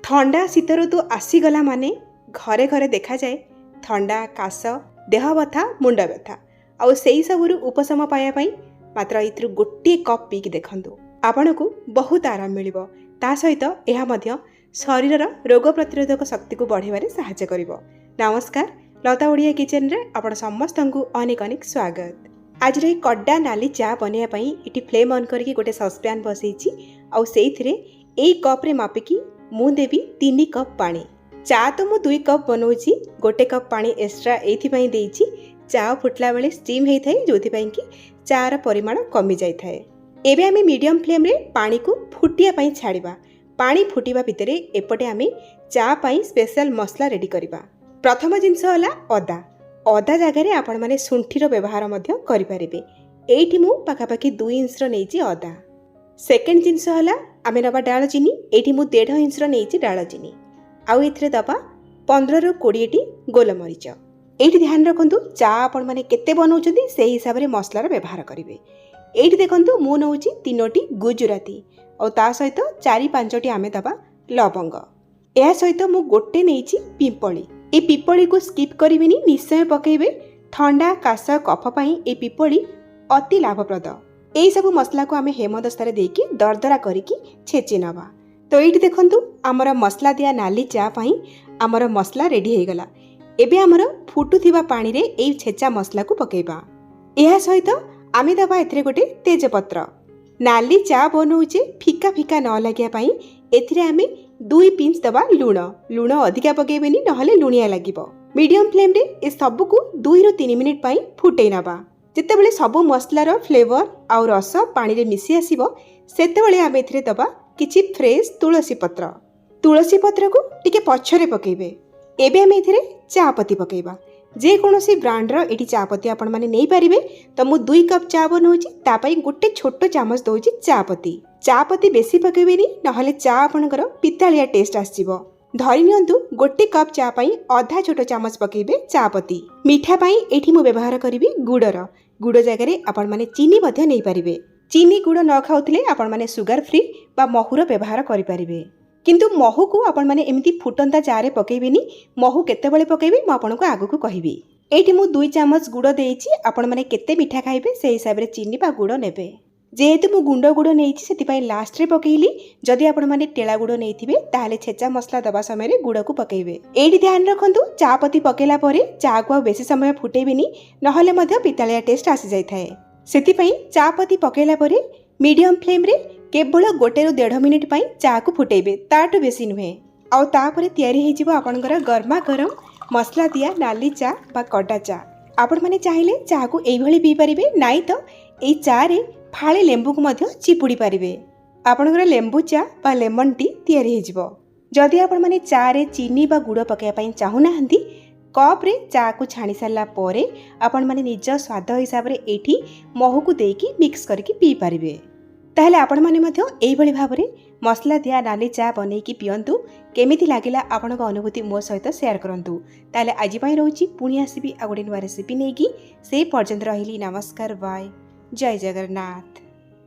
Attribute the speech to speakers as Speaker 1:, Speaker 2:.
Speaker 1: ठंडा शीत ऋतु आसीगला माने घरे घरे देखा जाए ठंडा काश देह बथा मुंड व्यथा आउ सेई सबुरु उपशम पाया मात्र इथरु गोटे कप पीकी देखंतु आपण को बहुत आराम मिलिबो। ता सहित यह मध्य शरीर रोग प्रतिरोधक शक्ति को बढ़ाइबारे सहायता करिवो। नमस्कार, लता ओडिया किचन रे आपण समस्त को अनेक अनेक स्वागत। आज रे कड्डा नाली चा बनिया पई इटी फ्लेम ऑन करके गोटे सॉसपैन बसैछि आउ सेइथिरे एई कप रे मापिकी मु देवी 3 कप पानी। चा तो मु 2 कप बनौछि, गोटे कप पानी एक्स्ट्रा एथि पई देइछि। चा फुटला बेले स्टीम हेइ थाए जोथि पई कि चार परिमाण कमी जाय थाए। एबे आमे मीडियम फ्लेम रे पानी को फुटिया पई छाड़िबा। पानी फुटिबा भितरे एपटे आमे चा पई स्पेशल मसला रेडी करिबा। प्रथम जिंस होला अदा। अदा जगह रे आपण माने सुंठीर व्यवहार मध्य करि परिबे। एठी मु पाखापाखी 2 इंच रो नेइछि अदा। सेकेंड जिंस होला आमे नबा डालचीनी। एठी मु 1.5 इंच रो नेइछि डालचीनी। आउ एथिरे दबा 15 ରୁ 20 टी गोलमरीच। एठी ध्यान रखंतु चा आपण माने केते बनौचंदी सेही हिसाब रे मसलार व्यवहार करिवे। एठी देखंतु मु नउछि 3टी गुजराती और ता सहित 4-5 टी आमे दबा लवंग। एहा सहित मु गोटे नेइछि पिंपली। ए पिपली को स्किप करिवेनी, निश्चय पकेइबे। ठंडा काश कफ पई ए पिपली अति लाभप्रद। एई सब मसला को आमे हेमदस्तारे देकी दरदरा करिकी छेची नबा। तो एठी देखंतु हमर मसला दिया नाली चा पई हमर मसला रेडी हे गला। एबे हमर फुटुथिबा पानी रे एई छेचा मसला को पकेइबा। एहा सहित आमे दबा एथिरे गोटे तेजपत्र। नाली चा बनौचे फिका फिका न लागिया पई एथिरे आमे 2 पिंच दबा लूण। लूण अधिका पकेइबेनी नहले लुणिया लागिबो। मीडियम फ्लेम रे ए सब को 2 ରୁ 3 मिनिट पई फुटेइ नबा। जेतेबेले सब मसलार फ्लेवर आउ रस पानी रे मिसी आसीबो सेतेबेले आमे एथिरे दबा किछि फ्रेश तुलसी पत्र। तुलसी पत्र को टिके पछरे पकेइबे। एबे आमे एथिरे चा पत्ती पकेइबा। जे कोनोसी ब्रांड रो एठी चा पत्ती आपण माने नै परिबे। तो मु 2 कप चा बनौछि, ता पई गोटे छोटो चामच दउछि चा पत्ती। चा पत्ती बेसी पकेइबेनी नहले चा आपणकर पितालिया टेस्ट आसीबो। धरि नियंतु गोटे कप चा पई आधा छोटो चामच पकेइबे चा पत्ती। मीठा पई एठी मु व्यवहार करिबी गुडर। गुड़ जगह आपण माने चीनी मध्य नै परिबे। चीनी गुड़ न खाउथिले आपण माने सुगर फ्री बा महूर व्यवहार करि परिबे। किंतु महू को आपण माने एमिति फुटंता चारे पकेइबेनी। महू केतेबेले पकेइबे म आपनको आगु को कहिबी। एठी मु 2 चामच गुड़ देइछि। आपण माने केते मीठा खाइबे से हिसाब रे चीनी बा गुड़ नेबे। जेहेतु मु गुंड गुड़ नेइछि सेति पई लास्ट रे पकेइली। जदि आपण माने टेला गुड़ नेइथिबे ताहाले छेचा मसला दबा समय रे गुड़ को पकेइबे। एठी ध्यान रखंतु चा पत्ती पकेला परे चा को बेसी समय फुटेइबेनी नहले मध्य पितालिया टेस्ट आसी जाय थाए। सेति पई चा पत्ती पकेला परे मीडियम फ्लेम रे केवल 1 ରୁ 1.5 मिनिट पई चा को फुटेइबे, ताटु बेसी नुहे। आउ तापरे तयारी हे जिवो आपनकर गरमा गरम मसला दिया नाली चा बा कड्डा चा। आपण माने चाहिले चा को एई भली पी परिबे, नाइ तो एई चा रे फाळे लेंबू को मध्य चिपुडी परिबे। आपनकर लेंबू चा बा लेमन टी तयारी हे जिवो। जदि आपण माने चा रे चीनी बा गुड़ पकेया पई चाहू नाहंती, कप रे चा को छाणी सारला परे आपण माने निज स्वाद हिसाब रे एठी महू को देकी मिक्स करके पी परिबे। ताहले आपण माने मध्य एई भली भाबरे मसला दिया नाली चा बनेकी पियंतु। केमिति लागिला आपनक अनुभूति मो सहित शेयर करंतु। ताहले आजि पई रहउची पुनी आसीबी आ गोटे नुवा रेसिपी नेकी। से पर्यंत रहिली। नमस्कार, बाय, जय जगन्नाथ।